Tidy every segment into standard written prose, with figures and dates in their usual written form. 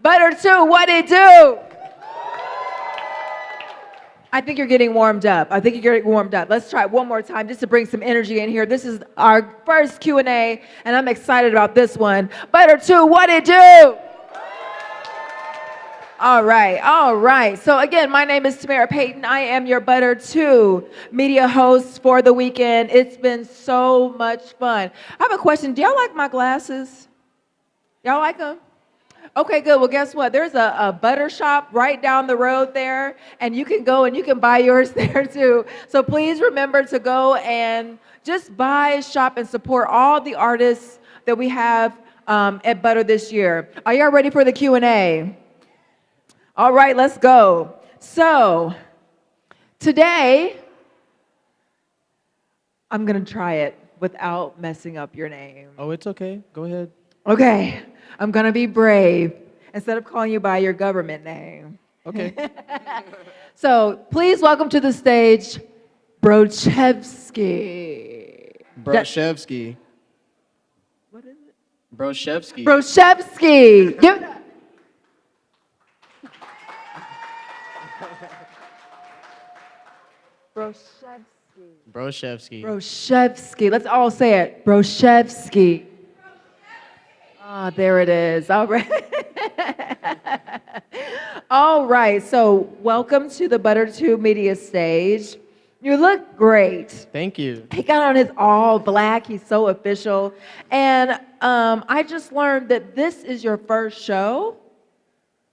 Butter 2, what it do? I think you're getting warmed up. Let's try it one more time just to bring some energy in here. This is our first Q&A, and I'm excited about this one. Butter 2, what it do? All right. So again, my name is Tamara Payton. I am your Butter 2 media host for the weekend. It's been so much fun. I have a question. Do y'all like my glasses? Y'all like them? Okay, good. Well, guess what? There's a butter shop right down the road there, and you can go and you can buy yours there too. So please remember to go and just buy, shop, and support all the artists that we have at Butter this year. Are y'all ready for the Q&A? All right, let's go. So today, I'm going to try it without messing up your name. Oh, it's okay. Go ahead. Okay, I'm gonna be brave instead of calling you by your government name. Okay. So please welcome to the stage, Brochevski. Brochevski. What is it? Brochevski. Brochevski. Give it up. Brochevski. Brochevski. Brochevski. Let's all say it. Brochevski. Ah, there it is. All right. All right. So welcome to the Butter 2 media stage. You look great. Thank you. He got on his all black. He's so official. And I just learned that this is your first show.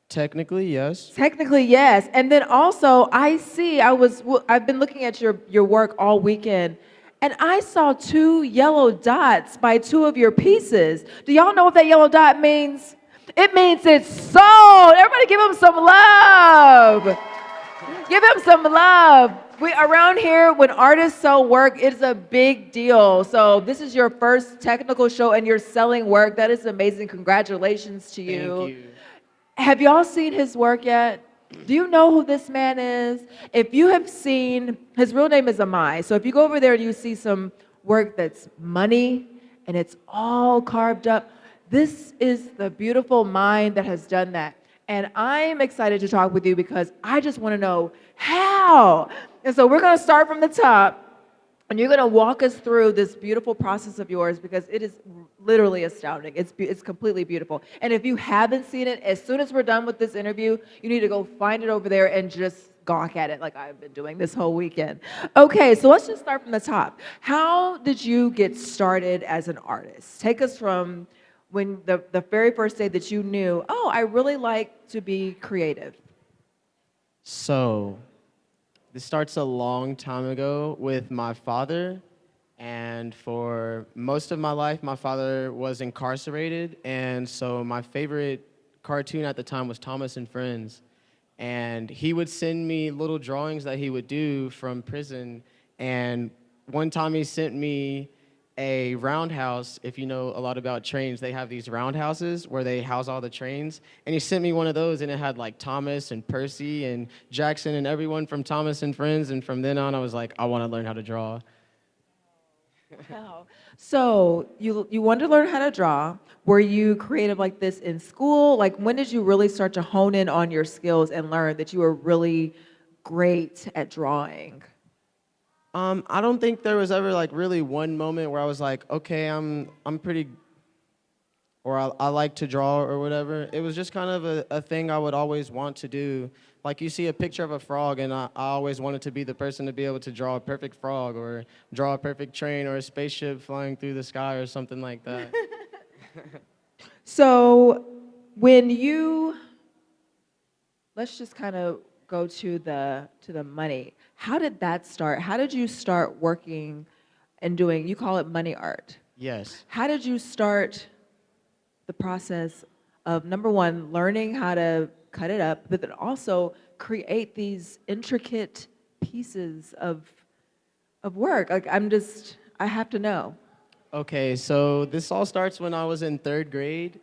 Technically, yes. Technically, yes. And then also, I've been looking at your work all weekend, and I saw 2 yellow dots by 2 of your pieces. Do y'all know what that yellow dot means? It means it's sold. Everybody give him some love. Give him some love. Around here, when artists sell work, it's a big deal. So this is your first technical show, and you're selling work. That is amazing. Congratulations to you. Thank you. Have y'all seen his work yet? Do you know who this man is? If you have seen, his real name is Amai. So if you go over there and you see some work that's money and it's all carved up, this is the beautiful mind that has done that. And I'm excited to talk with you because I just want to know how. And so we're going to start from the top. And you're going to walk us through this beautiful process of yours because it is literally astounding. It's completely beautiful. And if you haven't seen it, as soon as we're done with this interview, you need to go find it over there and just gawk at it like I've been doing this whole weekend. Okay, so let's just start from the top. How did you get started as an artist? Take us from when the very first day that you knew, oh, I really like to be creative. So, this starts a long time ago with my father, and for most of my life, my father was incarcerated, and so my favorite cartoon at the time was Thomas and Friends, and he would send me little drawings that he would do from prison, and one time he sent me a roundhouse. If you know a lot about trains, they have these roundhouses where they house all the trains. And he sent me one of those, and it had like Thomas and Percy and Jackson and everyone from Thomas and Friends. And from then on, I was like, I want to learn how to draw. Wow. So you wanted to learn how to draw. Were you creative like this in school? Like, when did you really start to hone in on your skills and learn that you were really great at drawing? I don't think there was ever like really one moment where I was like, okay, I'm pretty, or I like to draw or whatever. It was just kind of a thing I would always want to do. Like you see a picture of a frog, and I always wanted to be the person to be able to draw a perfect frog or draw a perfect train or a spaceship flying through the sky or something like that. So let's just kind of go to the money. How did that start? How did you start working and doing, you call it money art? Yes. How did you start the process of, number one, learning how to cut it up, but then also create these intricate pieces of work? Like, I have to know. Okay, so this all starts when I was in 3rd grade,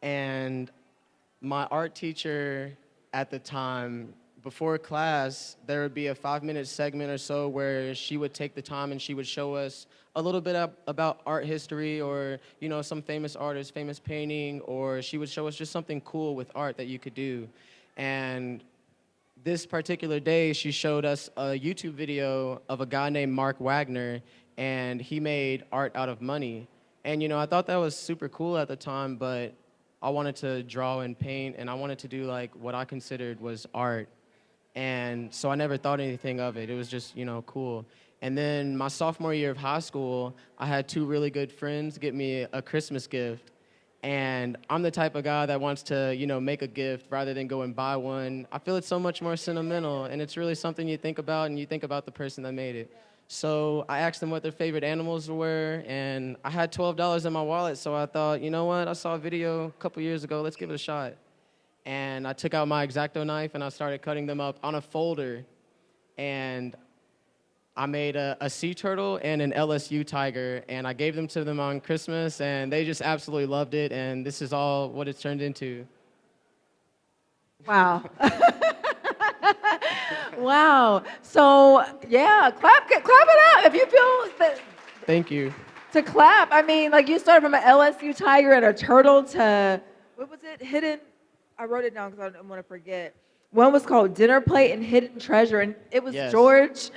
and my art teacher at the time before class, there would be a 5-minute segment or so where she would take the time and she would show us a little bit about art history or, some famous artist, famous painting, or she would show us just something cool with art that you could do. And this particular day, she showed us a YouTube video of a guy named Mark Wagner, and he made art out of money. And, I thought that was super cool at the time, but I wanted to draw and paint, and I wanted to do like what I considered was art. And so I never thought anything of it. It was just, cool. And then my sophomore year of high school, I had two really good friends get me a Christmas gift. And I'm the type of guy that wants to, make a gift rather than go and buy one. I feel it's so much more sentimental, and it's really something you think about, and you think about the person that made it. So I asked them what their favorite animals were, and I had $12 in my wallet, so I thought, you know what, I saw a video a couple years ago, let's give it a shot. And I took out my X-Acto knife, and I started cutting them up on a folder, and I made a sea turtle and an LSU tiger, and I gave them to them on Christmas, and they just absolutely loved it, and this is all what it's turned into. Wow. Wow. So, yeah, clap it up if you feel that. Thank you. To clap. I mean, like you started from an LSU tiger and a turtle to, what was it? Hidden. I wrote it down because I don't want to forget. One was called Dinner Plate and Hidden Treasure, and it was Yes. George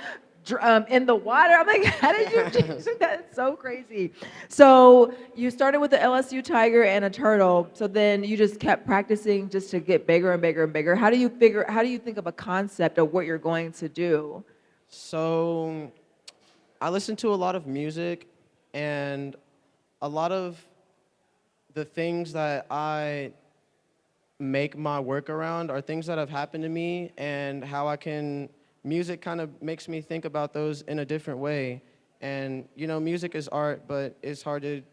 in the water. I'm like, how did you do that? It's so crazy. So you started with the LSU tiger and a turtle. So then you just kept practicing just to get bigger and bigger and bigger. How do you think of a concept of what you're going to do? So I listen to a lot of music, and a lot of the things that I make my work around are things that have happened to me, and how music kind of makes me think about those in a different way. And, music is art, but it's I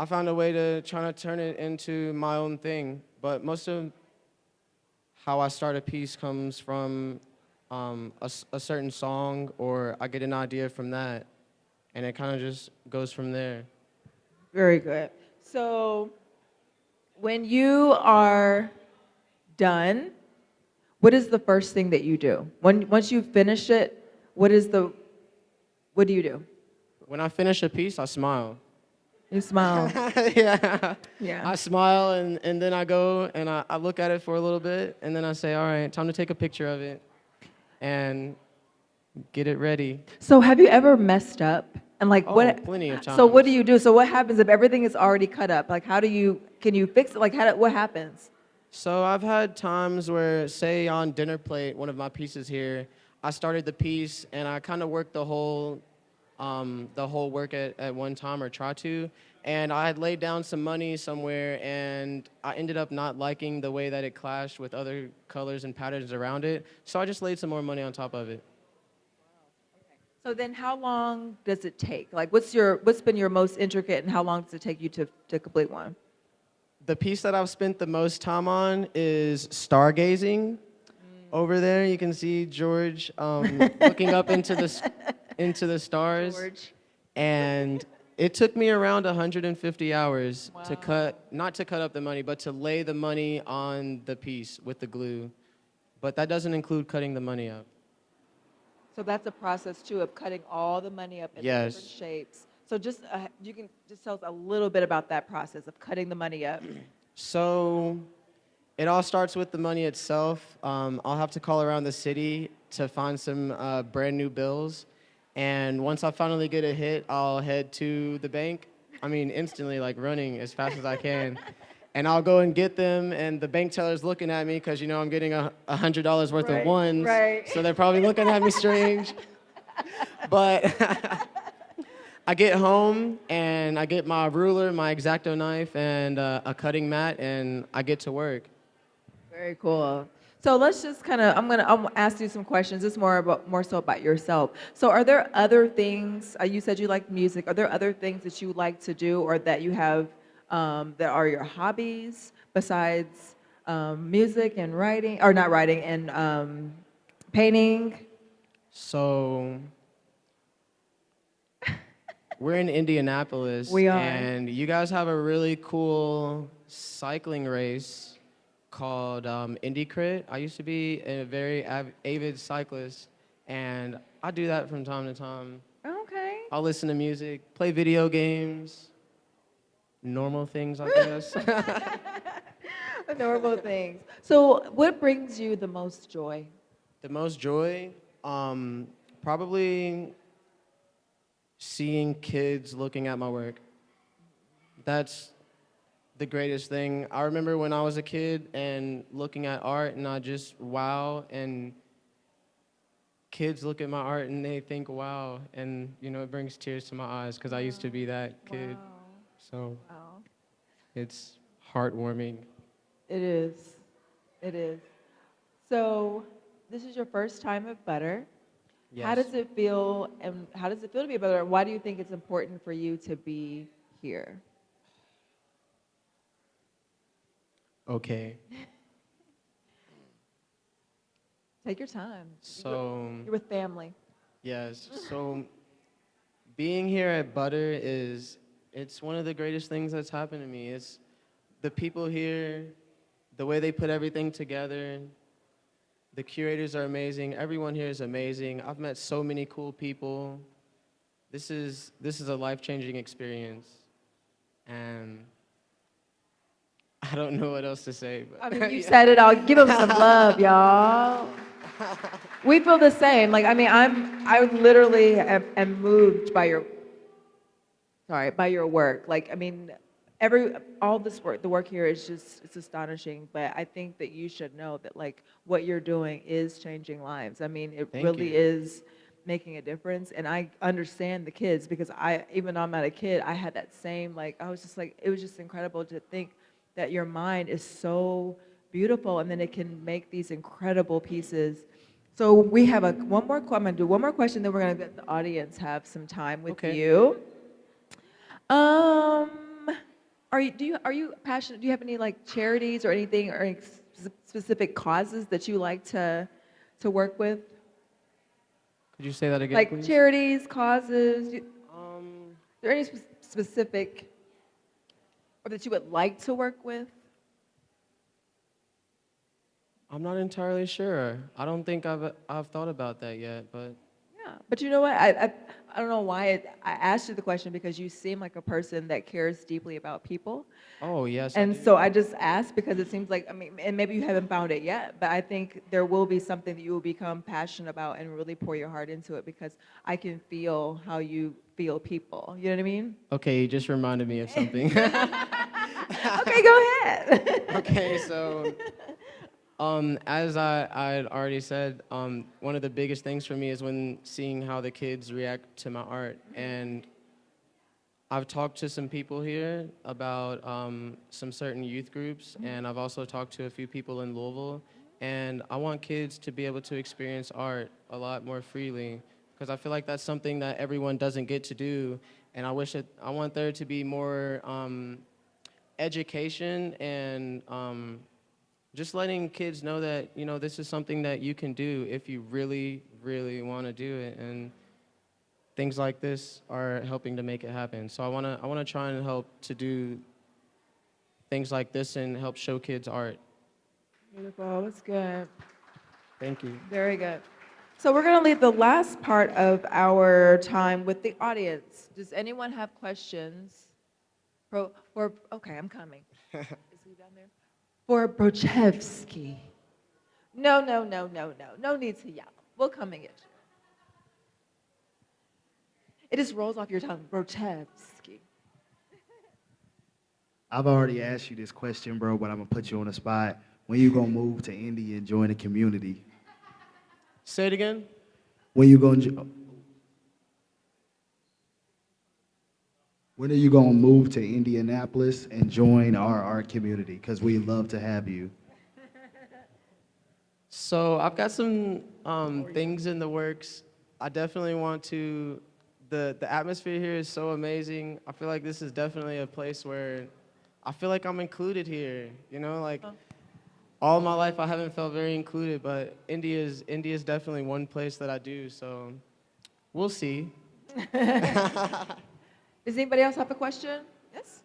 found a way to try to turn it into my own thing. But most of how I start a piece comes from a certain song, or I get an idea from that, and it kind of just goes from there. Very good. So when you are done, what is the first thing that you do? Once you finish it, what do you do? When I finish a piece, I smile. You smile. Yeah. Yeah. I smile, and then I go and I look at it for a little bit, and then I say, all right, time to take a picture of it and get it ready. So have you ever messed up? And like Oh, what? plenty of So what do times. you do? So what happens if everything is already cut up? Like can you fix it? Like what happens? So I've had times where, say on Dinner Plate, one of my pieces here, I started the piece and I kind of worked the whole work at one time, or try to, and I had laid down some money somewhere, and I ended up not liking the way that it clashed with other colors and patterns around it, so I just laid some more money on top of it. So then how long does it take? Like what's been your most intricate and how long does it take you to complete one? The piece that I've spent the most time on is stargazing. Over there, you can see George looking up into the stars. George. And it took me around 150 hours Wow. not to cut up the money, but to lay the money on the piece with the glue. But that doesn't include cutting the money up. So that's a process too of cutting all the money up into Yes. different shapes. So just you can just tell us a little bit about that process of cutting the money up. So it all starts with the money itself. I'll have to call around the city to find some brand new bills. And once I finally get a hit, I'll head to the bank. I mean, instantly, like running as fast as I can. And I'll go and get them, and the bank teller's looking at me because, I'm getting $100 worth of Right, ones. right. So they're probably looking at me strange. But I get home, and I get my ruler, my X-Acto knife, and a cutting mat, and I get to work. Very cool. So let's just I'll ask you some questions. It's more so about yourself. So are there other things, you said you like music, are there other things that you like to do or that you have that are your hobbies besides music and writing, or not writing, and painting? So we're in Indianapolis. We are. And you guys have a really cool cycling race called Indie I used to be a very avid cyclist, and I do that from time to time. Okay. I'll listen to music, play video games, normal things, I guess. Normal things. So, what brings you the most joy? The most joy, probably seeing kids looking at my work. That's the greatest thing. I remember when I was a kid and looking at art, and I just wow, and kids look at my art and they think wow, and it brings tears to my eyes because I used to be that kid. Wow. So Wow. it's heartwarming. It is. It is. So, this is your first time at Butter. How Yes. does it feel, and how does it feel to be a Butter? Why do you think it's important for you to be here? Okay. Take your time. So You're with family. yes. So being here at Butter it's one of the greatest things that's happened to me. It's the people here, the way they put everything together. The curators are amazing. Everyone here is amazing. I've met so many cool people. This is a life-changing experience, and I don't know what else to say. I But mean, you yeah. said it all. Give them some love, y'all. We feel the same. Like, I mean, I literally am moved by your work. Like, I mean, all this work, the work here is just, it's astonishing. But I think that you should know that, like, what you're doing is changing lives. I mean, it Thank really you. is making a difference. And I understand the kids because even though I'm not a kid, I had that same, like, I was just like, it was just incredible to think that your mind is so beautiful and then it can make these incredible pieces. So we have I'm gonna do one more question, then we're gonna let the audience have some time with Okay. you. Um, are you passionate? Do you have any like charities or anything or any specific causes that you like to work with? Could you say that again, Like please? charities, causes? Um, Are there any specific or that you would like to work with? I'm not entirely sure. I don't think I've thought about that yet, but Yeah, but you know what? I don't know why I asked you the question because you seem like a person that cares deeply about people. oh yes, I And do. so I just asked because it seems like, I mean, and maybe you haven't found it yet, but I think there will be something that you will become passionate about and really pour your heart into it because I can feel how you feel people. You know what I mean? Okay, you just reminded me of something. Okay, go ahead. Okay, so as I had already said, one of the biggest things for me is when seeing how the kids react to my art. And I've talked to some people here about some certain youth groups, and I've also talked to a few people in Louisville. And I want kids to be able to experience art a lot more freely because I feel like that's something that everyone doesn't get to do. And I want there to be more education and just letting kids know that this is something that you can do if you really, really want to do it. And things like this are helping to make it happen. So I wanna try and help to do things like this and help show kids art. Beautiful. That's good. Thank you. Very good. So we're going to leave the last part of our time with the audience. Does anyone have questions? Okay, I'm coming. Is he down there? For Brochevski. No, no, no, no, no. No need to yell. We'll come and get you. It just rolls off your tongue. Brochevski. I've already asked you this question, bro, but I'm gonna put you on the spot. When you gonna move to India and join the community? Say it again. When you gonna when are you gonna move to Indianapolis and join our art community? Because we love to have you. So I've got some things in the works. I definitely want to. The atmosphere here is so amazing. I feel like this is definitely a place where I feel like I'm included here. Like all my life I haven't felt very included, but India's definitely one place that I do. So we'll see. Does anybody else have a question? Yes?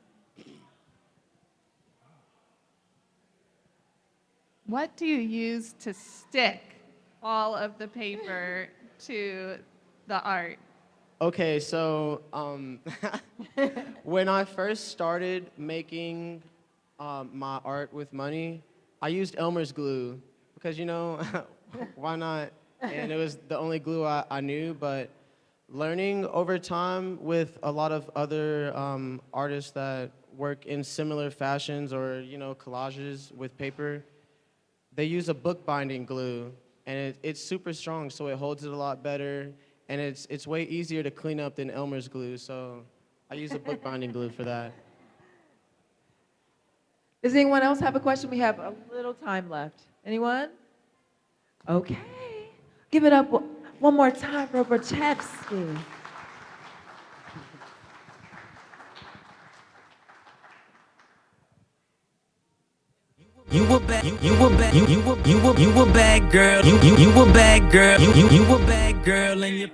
What do you use to stick all of the paper to the art? Okay, so when I first started making my art with money, I used Elmer's glue because, you know, why not? And it was the only glue I knew, but learning over time with a lot of other artists that work in similar fashions or, you know, collages with paper, they use a bookbinding glue, and it's super strong, so it holds it a lot better, and it's way easier to clean up than Elmer's glue, so I use a bookbinding glue for that. Does anyone else have a question? We have a little time left. Anyone? Okay. Give it up one more time for Brochevski. You a bad, you a bad girl, you a bad girl, you a bad girl, and you